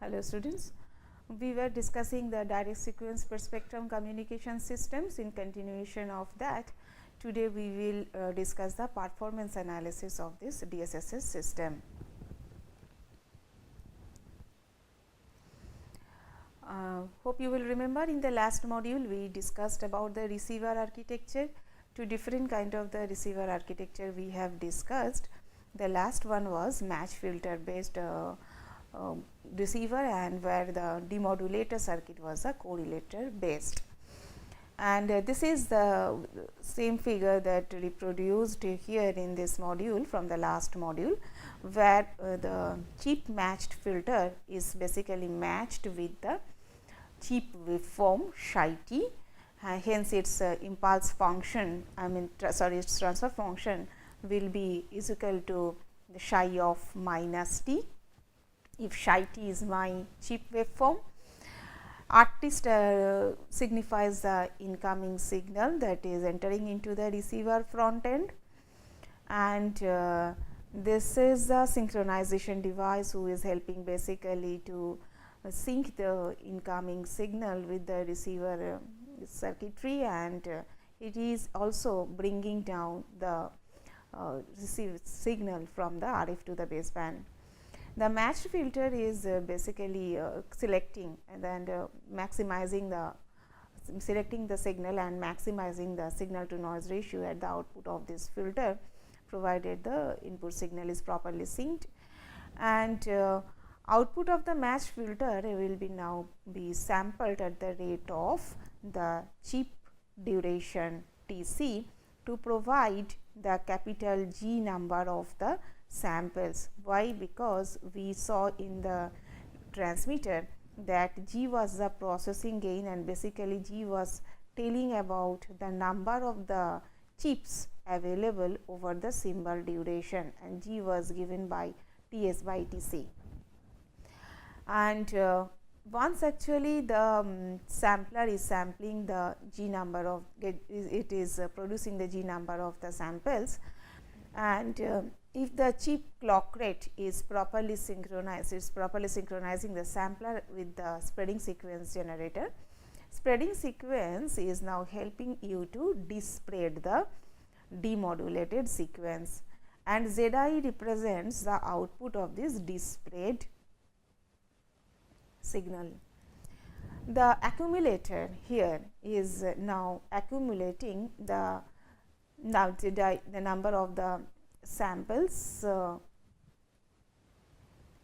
Hello students, we were discussing the direct sequence per spectrum communication systems. In continuation of that, today we will discuss the performance analysis of this DSSS system. Hope you will remember in the last module we discussed about the receiver architecture. Two different kind of the receiver architecture we have discussed. The last one was match filter based receiver, and where the demodulator circuit was a correlator based. And this is the same figure that reproduced here in this module from the last module, where the chip matched filter is basically matched with the chip waveform psi t, hence its impulse function, its transfer function will be is equal to the psi of minus t. If psi t is my chip waveform, artist signifies the incoming signal that is entering into the receiver front end, and this is the synchronization device who is helping basically to sync the incoming signal with the receiver circuitry, and it is also bringing down the received signal from the RF to the baseband. The matched filter is basically selecting and then maximizing the selecting the signal and maximizing the signal to noise ratio at the output of this filter, provided the input signal is properly synced. And output of the matched filter will be now be sampled at the rate of the chip duration Tc to provide the capital G number of the samples. Why? Because we saw in the transmitter that G was the processing gain, and basically G was telling about the number of the chips available over the symbol duration, and G was given by Ts by Tc. And once actually the sampler is sampling the G number of it is producing the G number of the samples, and if the chip clock rate is properly synchronized, it is properly synchronizing the sampler with the spreading sequence generator. Spreading sequence is now helping you to despread the demodulated sequence, and Zi represents the output of this despread signal. The accumulator here is now accumulating the number of the samples.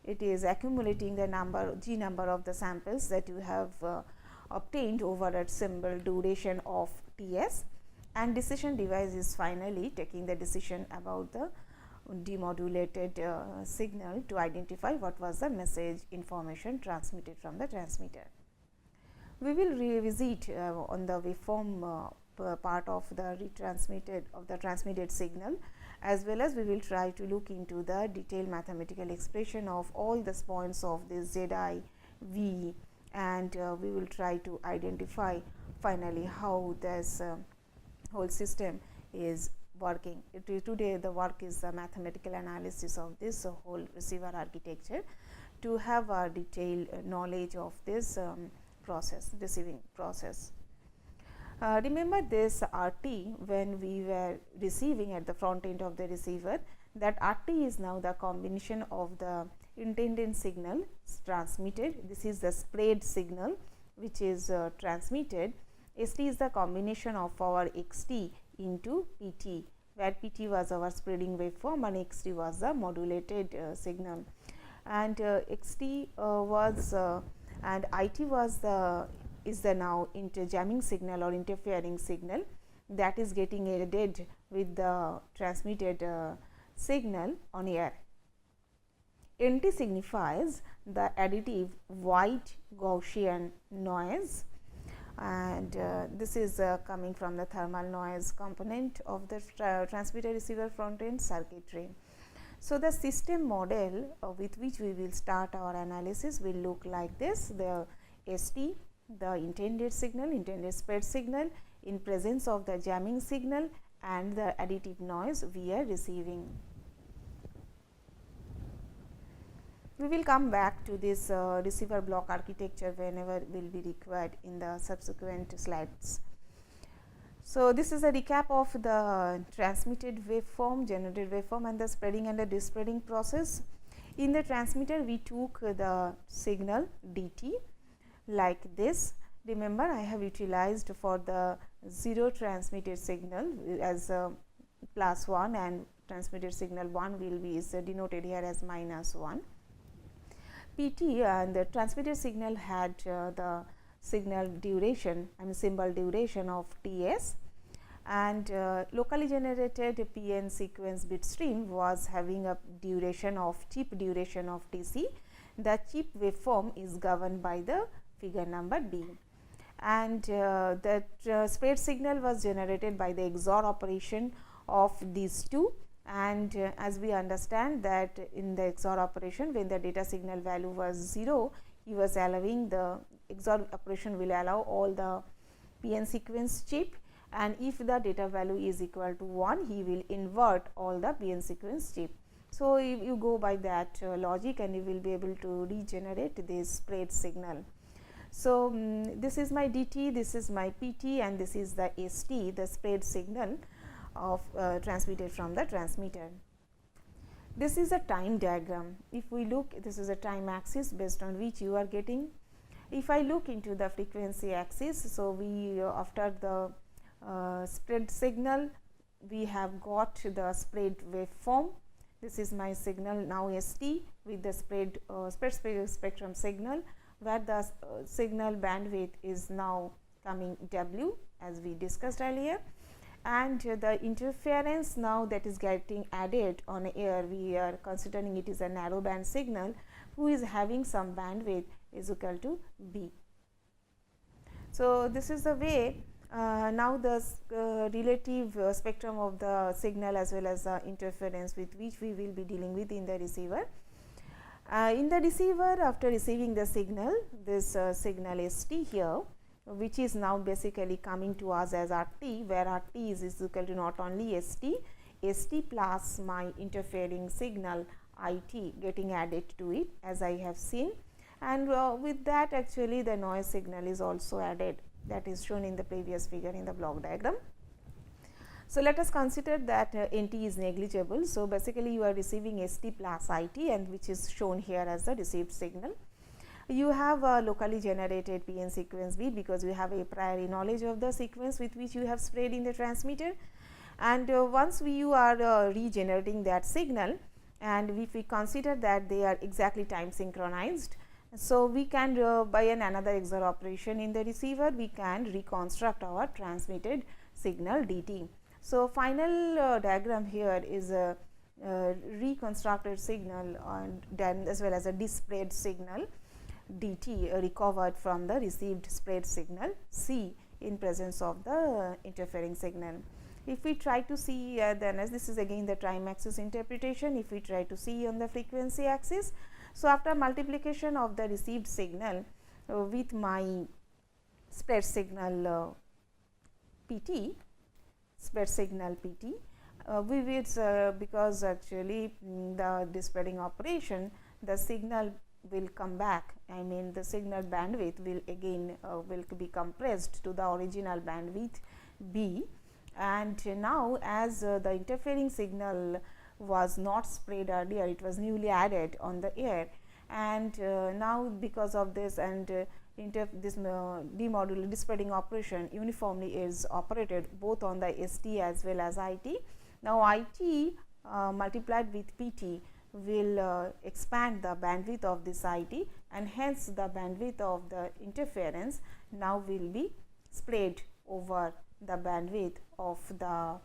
It is accumulating the G number of the samples that you have obtained over a symbol duration of Ts, and decision device is finally taking the decision about the demodulated signal to identify what was the message information transmitted from the transmitter. We will revisit on the waveform part of the transmitted signal, as well as we will try to look into the detailed mathematical expression of all the points of this Zi, V, and we will try to identify finally how this whole system is working. Today the work is the mathematical analysis of this whole receiver architecture to have a detailed knowledge of this receiving process. Remember this RT when we were receiving at the front end of the receiver, that RT is now the combination of the intended signal transmitted. This is the spread signal which is transmitted. ST is the combination of our XT into PT, where PT was our spreading waveform and XT was the modulated signal, and XT was and IT was the now jamming signal or interfering signal that is getting added with the transmitted signal on air. NT signifies the additive white Gaussian noise, and this is coming from the thermal noise component of the transmitter receiver front end circuitry. So, the system model with which we will start our analysis will look like this: the ST, the intended signal, intended spread signal in presence of the jamming signal, and the additive noise we are receiving. We will come back to this receiver block architecture whenever will be required in the subsequent slides. So, this is a recap of the transmitted waveform, generated waveform, and the spreading and the dispersing process. In the transmitter, we took the signal dt like this. Remember, I have utilized for the 0 transmitted signal as +1, and transmitted signal 1 will be is denoted here as -1. PT and the transmitted signal had the signal duration and symbol duration of Ts, and locally generated PN sequence bit stream was having a duration of chip duration of Tc. The chip waveform is governed by the figure number B, and that spread signal was generated by the XOR operation of these two. And as we understand that in the XOR operation, when the data signal value was 0, he was allowing the XOR operation will allow all the PN sequence chip, and if the data value is equal to 1, he will invert all the PN sequence chip. So, if you go by that logic, and you will be able to regenerate this spread signal. So, this is my dt, this is my pt, and this is the st, the spread signal of transmitted from the transmitter. This is a time diagram. If we look, this is a time axis based on which you are getting. If I look into the frequency axis, so we after the spread signal, we have got the spread waveform. This is my signal now st with the spread spectrum signal, where the signal bandwidth is now coming w, as we discussed earlier. And the interference now that is getting added on air, we are considering it is a narrow band signal who is having some bandwidth is equal to B. So, this is the way now the relative spectrum of the signal as well as the interference with which we will be dealing with in the receiver. In the receiver, after receiving the signal, this signal st here, which is now basically coming to us as RT, where RT is equal to not only st plus my interfering signal IT getting added to it, as I have seen, and with that actually the noise signal is also added, that is shown in the previous figure in the block diagram. So, let us consider that NT is negligible. So, basically you are receiving st plus IT, and which is shown here as the received signal. You have a locally generated PN sequence B, because you have a prior knowledge of the sequence with which you have spread in the transmitter, and once you are regenerating that signal, and if we consider that they are exactly time synchronized, so we can by another XOR operation in the receiver, we can reconstruct our transmitted signal dt. So, final diagram here is a reconstructed signal and then as well as a disparate signal dt recovered from the received spread signal C in presence of the interfering signal. If we try to see then, as this is again the time axis interpretation, if we try to see on the frequency axis. So, after multiplication of the received signal with my spread signal PT, we will because actually the dispersing operation, the signal will come back, I mean the signal bandwidth will again will be compressed to the original bandwidth B, and now as the interfering signal was not spread earlier, it was newly added on the air, and now because of this and this demodular dispersing operation uniformly is operated both on the ST as well as IT. Now, IT multiplied with PT will expand the bandwidth of this IT, and hence the bandwidth of the interference now will be spread over the bandwidth of the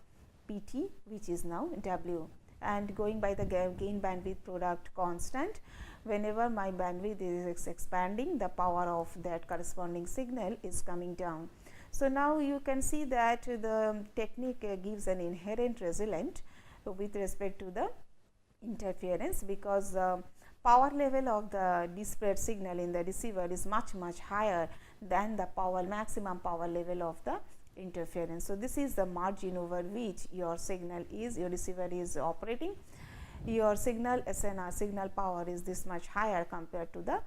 PT, which is now W. And going by the gain bandwidth product constant, whenever my bandwidth is expanding, the power of that corresponding signal is coming down. So, now you can see that the technique gives an inherent resilience with respect to the interference, because power level of the disparate signal in the receiver is much higher than the maximum power level of the interference. So, this is the margin over which your signal is, your receiver is operating. your signal SNR, signal power, is this much higher compared to the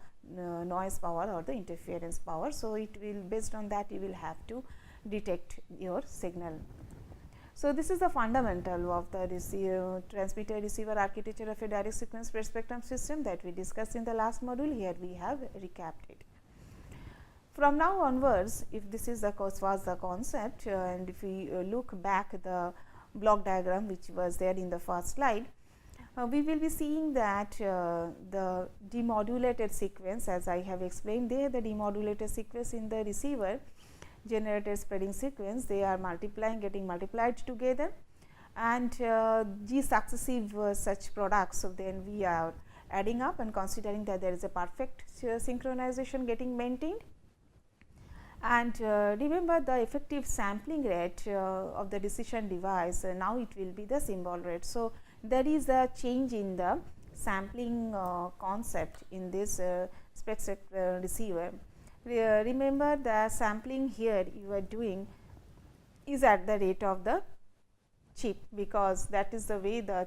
noise power or the interference power. So, it will, based on that you will have to detect your signal. So, this is the fundamental of the transmitter receiver architecture of a direct sequence spread spectrum system that we discussed in the last module. Here we have recapped it. From now onwards, if this is the concept, and if we look back the block diagram which was there in the first slide, we will be seeing that the demodulated sequence, as I have explained there, the demodulated sequence in the receiver generated spreading sequence, they are multiplying, getting multiplied together, and these successive such products. So, then we are adding up and considering that there is a perfect synchronization getting maintained. And remember the effective sampling rate of the decision device, now it will be the symbol rate. So, there is a change in the sampling concept in this spread receiver. Remember the sampling here you are doing is at the rate of the chip, because that is the way the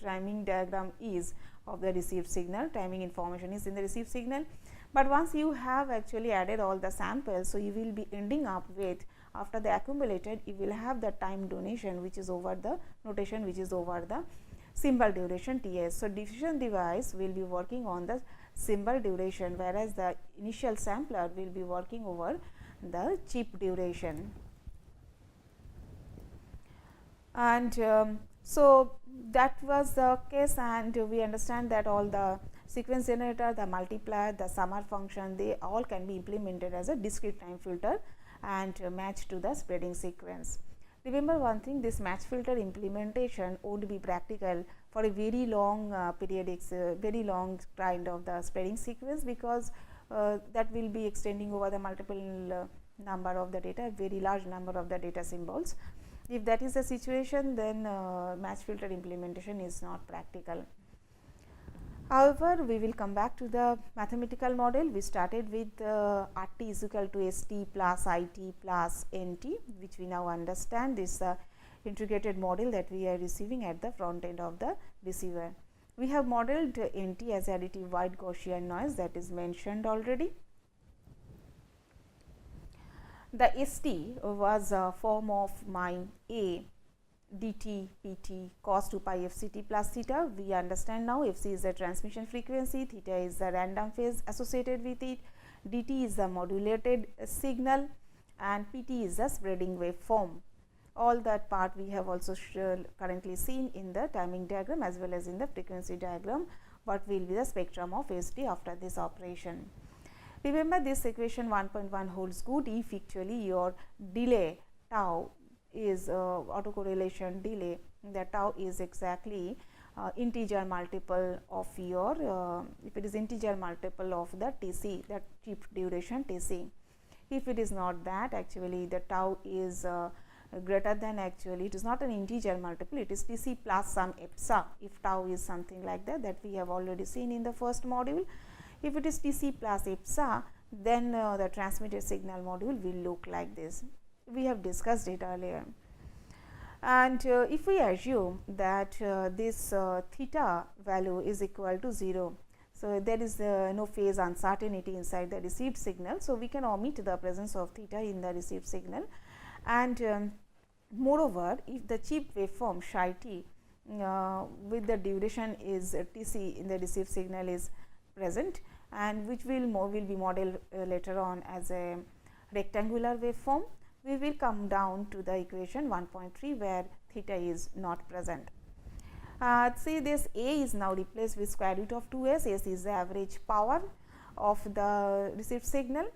timing diagram is of the received signal, timing information is in the received signal. But once you have actually added all the samples, so you will be ending up with, after the accumulated, you will have the time donation which is over the notation which is over the symbol duration Ts. So, decision device will be working on the symbol duration, whereas the initial sampler will be working over the chip duration. And so, that was the case, and we understand that all the sequence generator, the multiplier, the summer function, they all can be implemented as a discrete time filter and matched to the spreading sequence. Remember one thing, this match filter implementation won't be practical for a very long periodics, very long kind of the spreading sequence, because that will be extending over the multiple number of the data, very large number of the data symbols. If that is the situation, then match filter implementation is not practical. However, we will come back to the mathematical model. We started with RT is equal to ST plus IT plus NT, which we now understand this integrated model that we are receiving at the front end of the receiver. We have modeled NT as additive wide Gaussian noise, that is mentioned already. The ST was a form of my A dt pt cos 2 pi fct plus theta. We understand now fc is the transmission frequency, theta is the random phase associated with it, dt is the modulated signal, and pt is the spreading waveform. All that part we have also currently seen in the timing diagram as well as in the frequency diagram, what will be the spectrum of st after this operation. Remember this equation 1.1 holds good if actually your delay tau is autocorrelation delay, the tau is exactly integer multiple of your if it is integer multiple of the Tc, that chip duration Tc. If it is not that, actually the tau is greater than, actually it is not an integer multiple, it is Tc plus some epsa, if tau is something like that, that we have already seen in the first module. If it is Tc plus epsa, then the transmitted signal module will look like this. We have discussed it earlier. And if we assume that this theta value is equal to 0, so there is no phase uncertainty inside the received signal. So, we can omit the presence of theta in the received signal, and moreover, if the chip waveform psi t with the duration is Tc in the received signal is present, and which will be modeled later on as a rectangular waveform, we will come down to the equation 1.3 where theta is not present. See, this A is now replaced with square root of 2s, S is the average power of the received signal,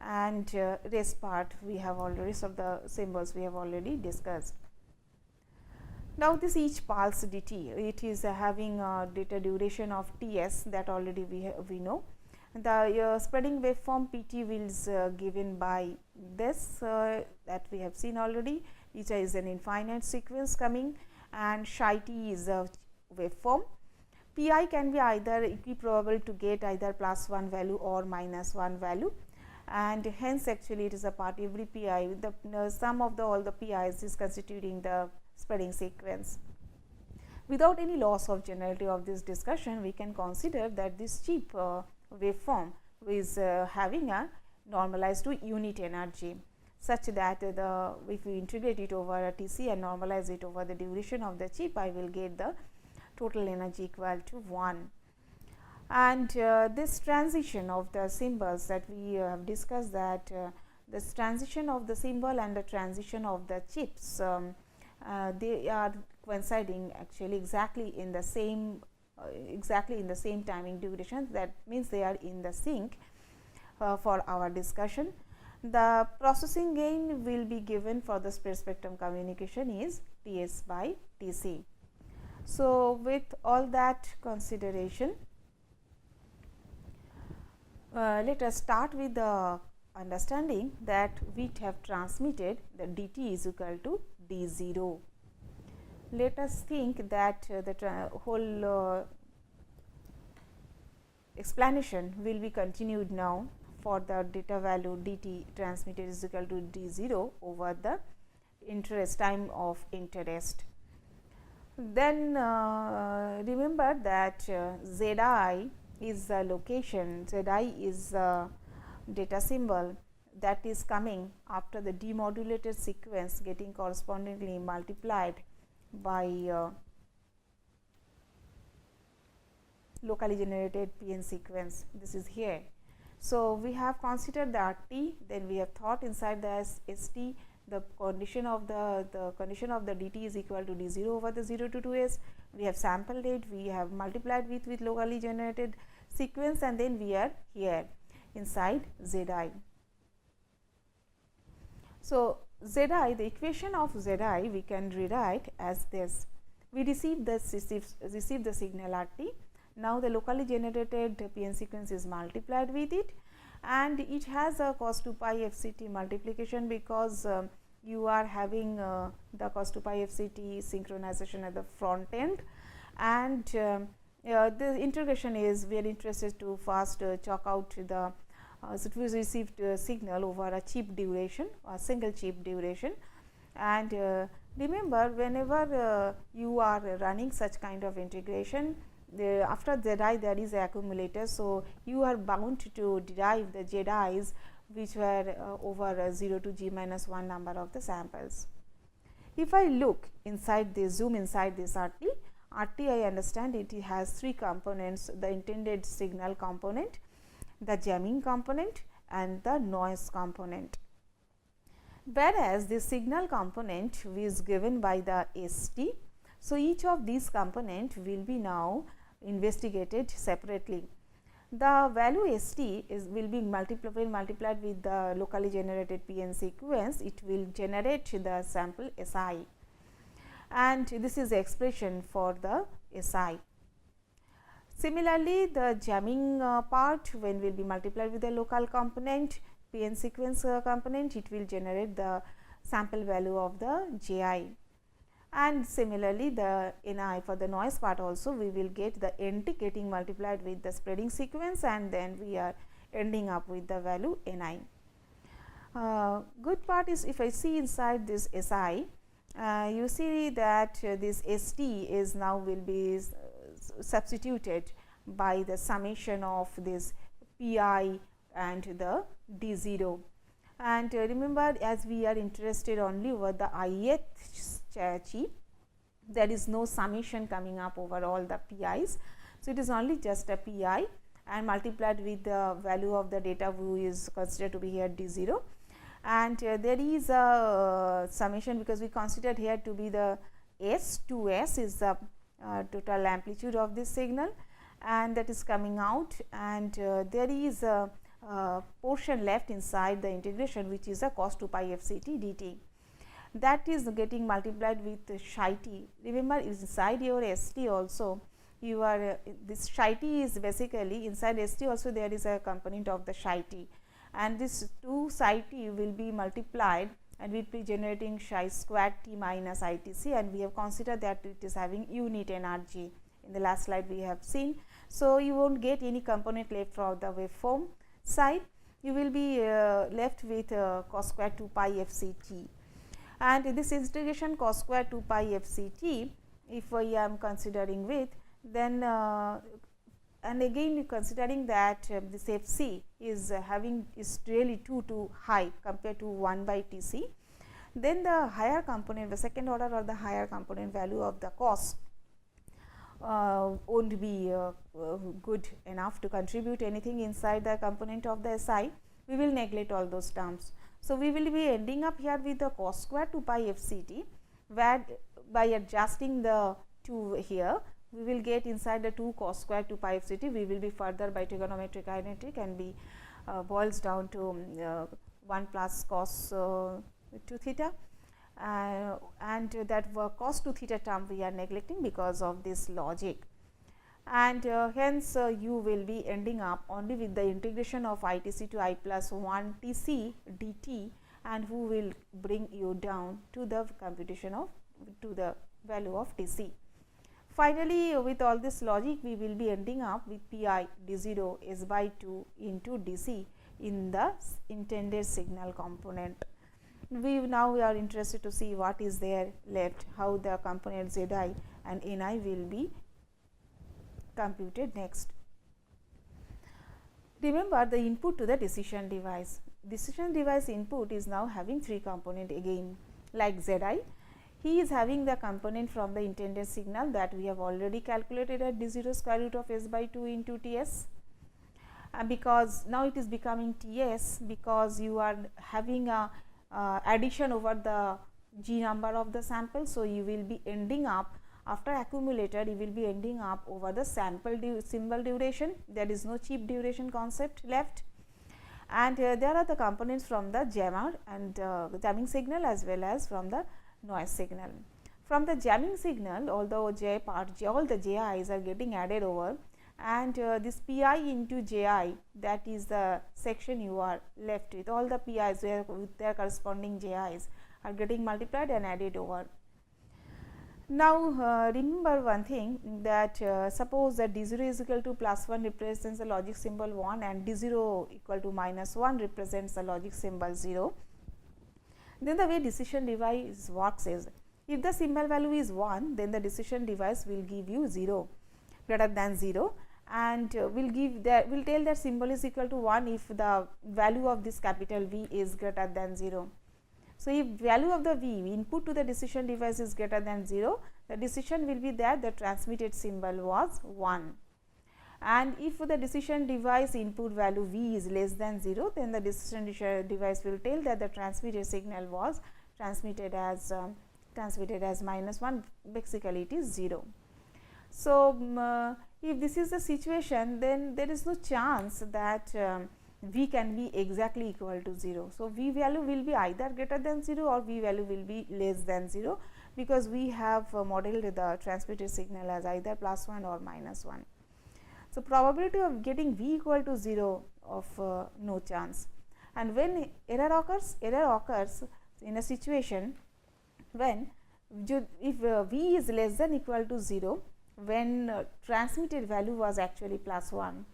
and rest part we have already, rest of the symbols we have already discussed. Now, this each pulse dt, it is having a data duration of Ts, that already we know. The spreading waveform Pt is given by this that we have seen already, which is an infinite sequence coming, and psi t is a waveform. Pi can be either equiprobable to get either plus 1 value or minus 1 value, and hence actually it is a part, every Pi, the sum of all the Pi's is constituting the spreading sequence. Without any loss of generality of this discussion, we can consider that this chip waveform is having a normalized to unit energy, such that if we integrate it over a TC and normalize it over the duration of the chip, I will get the total energy equal to 1. And this transition of the symbols that we have discussed, that this transition of the symbol and the transition of the chips, they are coinciding actually exactly in the same timing duration. That means they are in the sync for our discussion. The processing gain will be given for the spread spectrum communication is Ts by Tc. So, with all that consideration, let us start with the understanding that we have transmitted the dt is equal to d0. Let us think that the whole explanation will be continued now for the data value dt transmitted is equal to d0 over the interest time of interest. Then remember that Zi is the location, Zi is the data symbol that is coming after the demodulated sequence getting correspondingly multiplied by locally generated PN sequence. This is here. So, we have considered the RT, then we have thought inside the ST the condition of the condition of the dt is equal to d0 over the 0 to 2s. We have sampled it, we have multiplied with locally generated sequence, and then we are here inside Zi. So, Zi, the equation of Zi we can rewrite as this. We receive the signal RT. Now, the locally generated PN sequence is multiplied with it, and it has a cos 2 pi FCT multiplication, because you are having the cos 2 pi FCT synchronization at the front end, and the integration is we are interested to first chalk out the so we received signal over a chip duration or single chip duration. And remember, whenever you are running such kind of integration, after Zi there is a accumulator. So, you are bound to derive the Zi's which were over 0 to g minus 1 number of the samples. If I look inside this, zoom inside this RT, I understand it has 3 components: the intended signal component, the jamming component, and the noise component. Whereas the signal component is given by the ST. So, each of these components will be now investigated separately. The value ST will be multiplied with the locally generated PN sequence. It will generate the sample SI, and this is the expression for the SI. Similarly, the jamming part, when will be multiplied with the local component PN sequence component, it will generate the sample value of the Ji. And similarly, the Ni for the noise part also, we will get the NT getting multiplied with the spreading sequence, and then we are ending up with the value Ni. Good part is, if I see inside this Si, you see that this St is now will be substituted by the summation of this Pi and the D0. And remember, as we are interested only over the ith chip, there is no summation coming up over all the Pi's. So, it is only just a Pi and multiplied with the value of the data who is considered to be here D0, and there is a summation, because we considered here to be the S2S is the total amplitude of this signal, and that is coming out, and there is a portion left inside the integration, which is a cos 2 pi FCT dt, that is getting multiplied with psi t. Remember, inside your ST also you are this psi t is basically inside ST also there is a component of the psi t, and this 2 psi t will be multiplied and will be generating psi squared t minus ITC, and we have considered that it is having unit energy. In the last slide we have seen. So, you will not get any component left from the waveform side, you will be left with cos square 2 pi FCT, and this integration cos square 2 pi FCT if I am considering width, then and again considering that this FC is is really too high compared to 1 by TC, then the higher component, the second order or the higher component value of the cost won't be good enough to contribute anything inside the component of the SI. We will neglect all those terms. So, we will be ending up here with the cos square 2 pi FCT, where by adjusting the 2 here, we will get inside the 2 cos square 2 pi FCT. We will be further by trigonometric kinetic and be boils down to 1 plus cos 2 theta, and that cos 2 theta term we are neglecting because of this logic, and hence you will be ending up only with the integration of ITC to I plus 1 TC dt, and who will bring you down to the computation of to the value of TC. Finally, with all this logic, we will be ending up with Pi d0 s by 2 into dc in the intended signal component. We are interested to see what is there left, how the component Zi and Ni will be computed next. Remember the input to the decision device. Decision device input is now having 3 component again, like Zi. He is having the component from the intended signal that we have already calculated at d0 square root of s by 2 into Ts, because now it is becoming Ts because you are having a addition over the G number of the sample. So, you will be ending up after accumulator, you will be ending up over the sample symbol duration. There is no chip duration concept left, and there are the components from the jammer and jamming signal as well as from the noise signal. From the jamming signal, although J part all the JIs are getting added over, and this Pi into Ji, that is the section you are left with, all the Pi's where with their corresponding Ji's are getting multiplied and added over. Now, remember one thing, that suppose that d0 is equal to plus 1 represents the logic symbol 1 and d0 equal to minus 1 represents the logic symbol 0. Then the way decision device works is, if the symbol value is 1, then the decision device will give you 0 greater than 0, and will tell that symbol is equal to 1 if the value of this capital V is greater than 0. So, if value of the V input to the decision device is greater than 0, the decision will be that the transmitted symbol was 1, and if the decision device input value V is less than 0, then the decision device will tell that the transmitted signal was transmitted as minus 1, basically it is 0. So, if this is the situation, then there is no chance that V can be exactly equal to 0. So, V value will be either greater than 0 or V value will be less than 0, because we have modeled the transmitted signal as either plus 1 or minus 1. So, probability of getting V equal to 0 of no chance. And when error occurs in a situation when if V is less than equal to 0, when transmitted value was actually plus 1,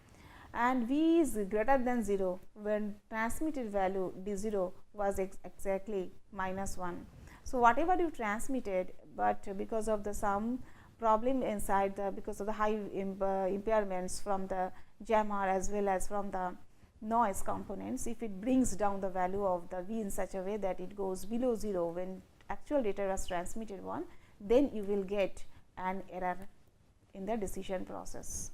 and V is greater than 0 when transmitted value d0 was exactly minus 1. So, whatever you transmitted, but because of the some problem inside because of the high impairments from the jammer as well as from the noise components, if it brings down the value of the V in such a way that it goes below 0 when actual data was transmitted 1, then you will get an error in the decision process.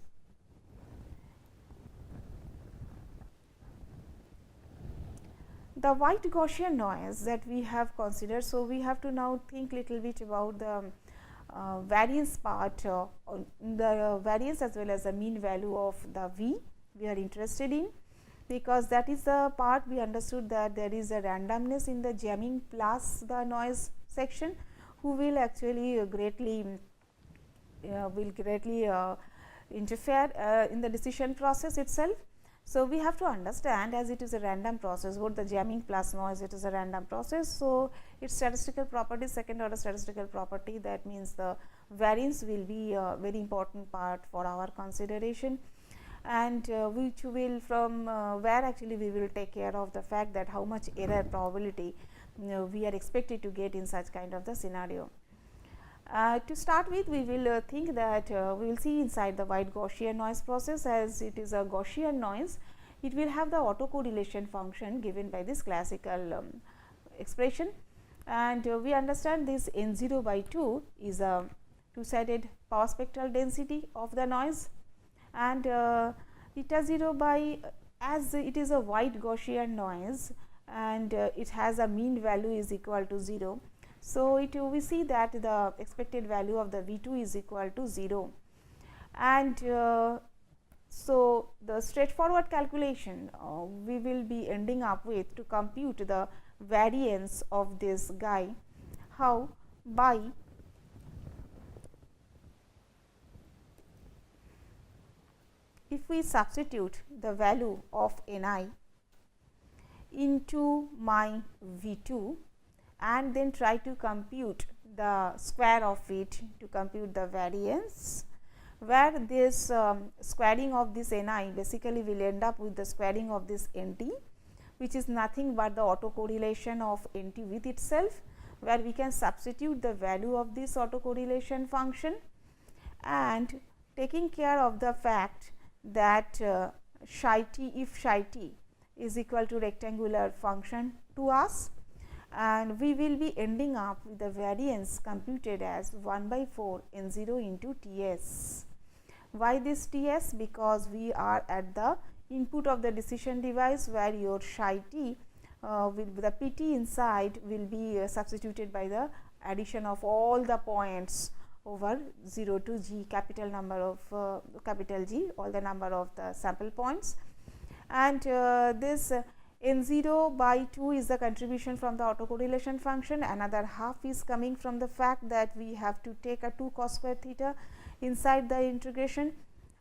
The white Gaussian noise that we have considered. So, we have to now think little bit about the variance part, the variance as well as the mean value of the V we are interested in, because that is the part we understood that there is a randomness in the jamming plus the noise section, who will actually greatly interfere in the decision process itself. So, we have to understand, as it is a random process, both the jamming plus noise, it is a random process. So, its statistical property, second order statistical property, that means the variance will be a very important part for our consideration, and which will from where actually we will take care of the fact that how much error probability we are expected to get in such kind of the scenario. To start with, we will think that we will see inside the white Gaussian noise process, as it is a Gaussian noise, it will have the autocorrelation function given by this classical expression, and we understand this n 0 by 2 is a two-sided power spectral density of the noise, and eta 0 by, as it is a white Gaussian noise and it has a mean value is equal to 0. So, we see that the expected value of the V 2 is equal to 0, and so the straightforward calculation we will be ending up with to compute the variance of this guy. How? By if we substitute the value of Ni into my V 2 and then try to compute the square of it to compute the variance, where this squaring of this Ni basically will end up with the squaring of this Nt, which is nothing but the autocorrelation of Nt with itself, where we can substitute the value of this autocorrelation function, and taking care of the fact that psi t, if psi t is equal to rectangular function to us, and we will be ending up with the variance computed as 1 by 4 n 0 into T s. Why this T s? Because we are at the input of the decision device, where your psi t will the P t inside will be substituted by the addition of all the points over 0 to g, capital number of capital G, all the number of the sample points, and this n 0 by 2 is the contribution from the autocorrelation function. Another half is coming from the fact that we have to take a 2 cos square theta inside the integration,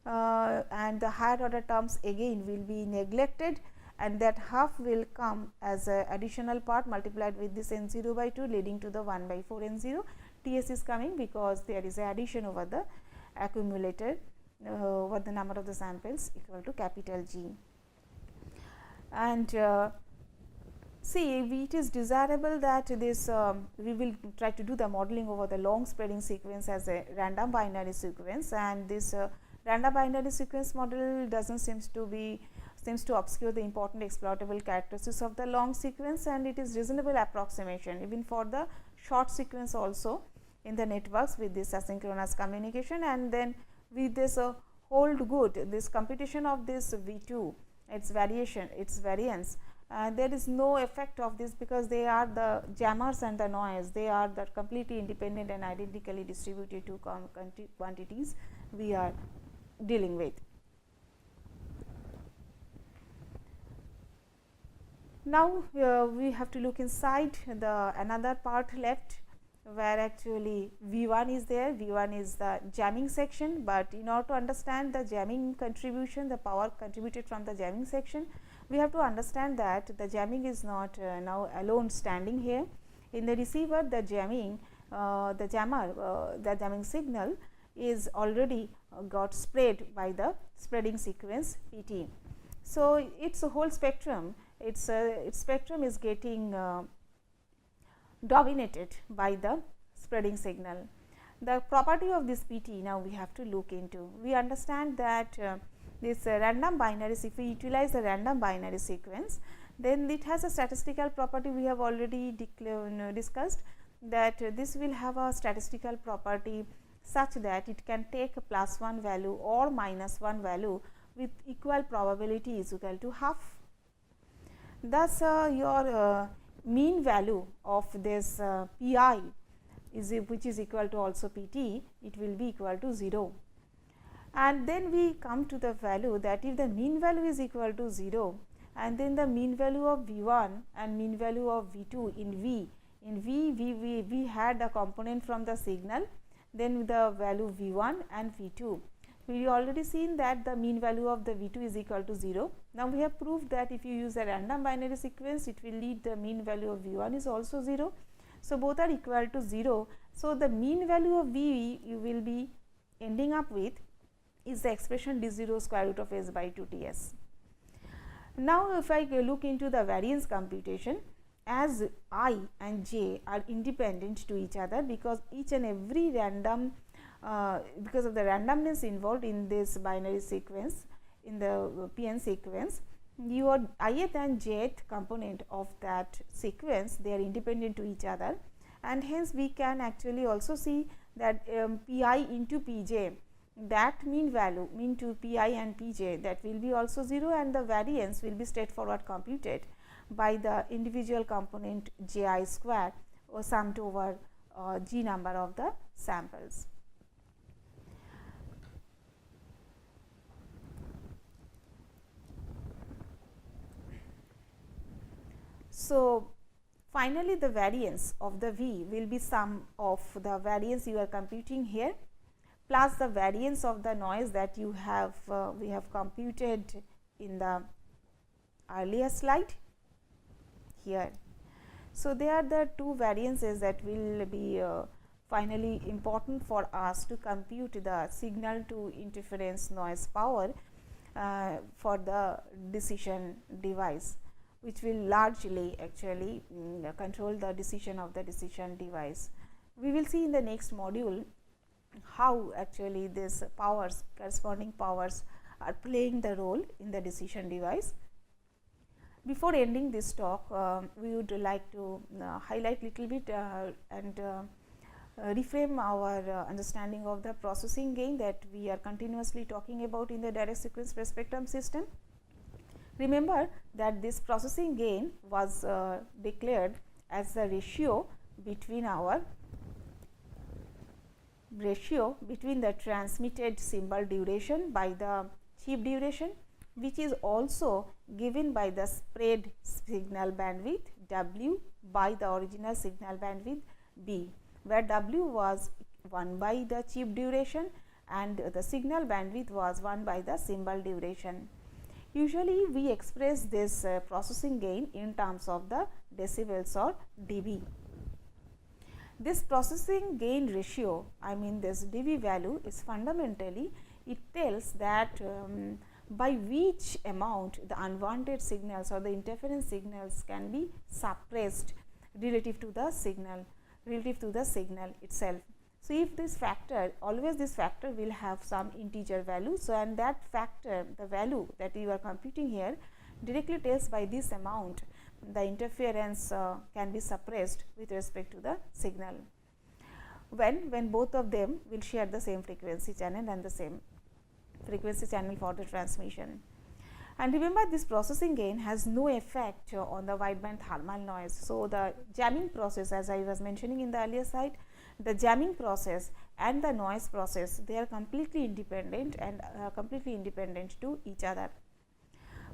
and the higher order terms again will be neglected, and that half will come as a additional part multiplied with this n 0 by 2, leading to the 1 by 4 n 0. T s is coming because there is a addition over the accumulator over the number of the samples equal to capital G. And see, it is desirable that this we will try to do the modeling over the long spreading sequence as a random binary sequence, and this random binary sequence model doesn't seems to obscure the important exploitable characteristics of the long sequence, and it is reasonable approximation even for the short sequence also in the networks with this asynchronous communication. And then with this hold good, this computation of this V 2, its variation, its variance, there is no effect of this, because they are the jammers and the noise, they are the completely independent and identically distributed two quantities we are dealing with. Now, we have to look inside the another part left, where actually V 1 is there. V 1 is the jamming section, but in order to understand the jamming contribution, the power contributed from the jamming section, we have to understand that the jamming is not now alone standing here. In the receiver, the jamming, the jamming signal is already got spread by the spreading sequence P t. So, its whole spectrum, its spectrum is getting dominated by the spreading signal. The property of this P t now we have to look into. We understand that this random binary, if we utilize the random binary sequence, then it has a statistical property we have already discussed, that this will have a statistical property such that it can take a +1 value or -1 value with equal probability is equal to half. Thus, your mean value of this P I is which is equal to also P t, it will be equal to 0. And then we come to the value that if the mean value is equal to 0, and then the mean value of V 1 and mean value of V 2 in V we had a component from the signal, then the value V 1 and V 2. We already seen that the mean value of the V 2 is equal to 0. Now, we have proved that if you use a random binary sequence, it will lead the mean value of V 1 is also 0. So, both are equal to 0. So, the mean value of V you will be ending up with is the expression d 0 square root of s by 2 T s. Now, if I look into the variance computation, as I and j are independent to each other, because each and every random because of the randomness involved in this binary sequence, in the PN sequence, your ith and jth component of that sequence, they are independent to each other, and hence we can actually also see that pi into pj, that mean value, mean to pi and pj, that will be also 0, and the variance will be straightforward computed by the individual component j I square or summed over g number of the samples. So, finally, the variance of the V will be sum of the variance you are computing here plus the variance of the noise that you have we have computed in the earlier slide here. So, they are the two variances that will be finally important for us to compute the signal to interference noise power for the decision device, which will largely actually control the decision of the decision device. We will see in the next module how actually these powers, corresponding powers, are playing the role in the decision device. Before ending this talk, we would like to highlight little bit and reframe our understanding of the processing gain that we are continuously talking about in the direct sequence phase spectrum system. Remember that this processing gain was declared as the ratio between the transmitted symbol duration by the chip duration, which is also given by the spread signal bandwidth W by the original signal bandwidth B, where W was 1 by the chip duration and the signal bandwidth was 1 by the symbol duration. Usually, we express this processing gain in terms of the decibels or dB. This processing gain ratio, I mean this dB value, is fundamentally, it tells that by which amount the unwanted signals or the interference signals can be suppressed relative to the signal itself. So, if this factor, always this factor will have some integer value. So, and that factor, the value that you are computing here, directly tells by this amount the interference can be suppressed with respect to the signal, when both of them will share the same frequency channel and the same frequency channel for the transmission. And remember, this processing gain has no effect on the wideband thermal noise. So, the jamming process, as I was mentioning in the earlier slide, the jamming process and the noise process, they are completely independent and completely independent to each other.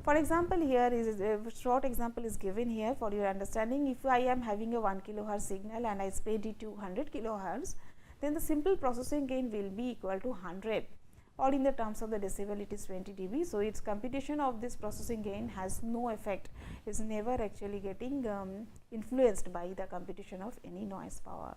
For example, here is a short example is given here for your understanding. If I am having a 1 kilohertz signal and I spread it to 100 kilohertz, then the simple processing gain will be equal to 100, or in the terms of the decibel it is 20 dB. So, its computation of this processing gain has no effect, is never actually getting influenced by the computation of any noise power.